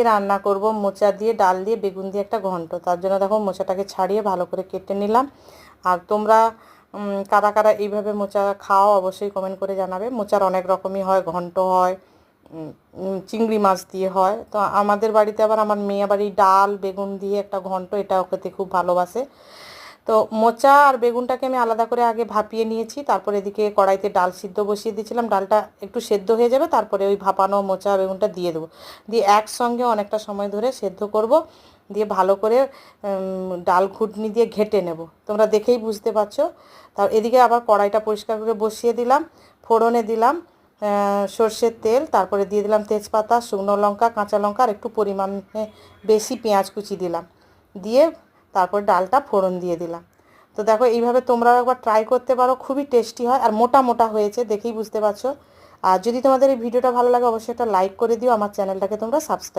রান্না করব মোচা দিয়ে, ডাল দিয়ে, বেগুন দিয়ে একটা ঘন্ট। তার জন্য দেখো মোচাটাকে ছাড়িয়ে ভালো করে কেটে নিলাম। আর তোমরা কারা কারা এইভাবে মোচা খাও অবশ্যই কমেন্ট করে জানাবে। মোচার অনেক রকমই হয়, ঘন্ট হয়, চিংড়ি মাছ দিয়ে হয়। তো আমাদের বাড়িতে আবার আমার মেয়ে আবার এই ডাল বেগুন দিয়ে একটা ঘন্ট, এটাও খেতে খুব ভালোবাসে। তো মোচা আর বেগুনটাকে আমি আলাদা করে আগে ভাপিয়ে নিয়েছি, তারপর এদিকে কড়াইতে ডাল সিদ্ধ বসিয়ে দিয়েছিলাম। ডালটা একটু সেদ্ধ হয়ে যাবে, তারপরে ওই ভাপানো মোচা বেগুনটা দিয়ে দেবো, দিয়ে একসঙ্গে অনেকটা সময় ধরে সেদ্ধ করব। দিয়ে ভালো করে ডাল ঘুটনি দিয়ে ঘেটে নেব, তোমরা দেখেই বুঝতে পারছো। তার এদিকে আবার কড়াইটা পরিষ্কার করে বসিয়ে দিলাম, ফোড়নে দিলাম সর্ষের তেল, তারপরে দিয়ে দিলাম তেজপাতা, শুকনো লঙ্কা, কাঁচা লঙ্কা আর একটু পরিমাণে বেশি পেঁয়াজ কুচি দিলাম, দিয়ে তারপর ডালটা ফোড়ন দিয়ে দিলাম। তো দেখো এইভাবে তোমরাও একবার ট্রাই করতে পারো, খুবই টেস্টি হয় আর মোটা মোটা হয়েছে, দেখেই বুঝতে পারছো। আর যদি তোমাদের এই ভিডিওটা ভালো লাগে অবশ্যই একটা লাইক করে দিও, আমার চ্যানেলটাকে তোমরা সাবস্ক্রাইব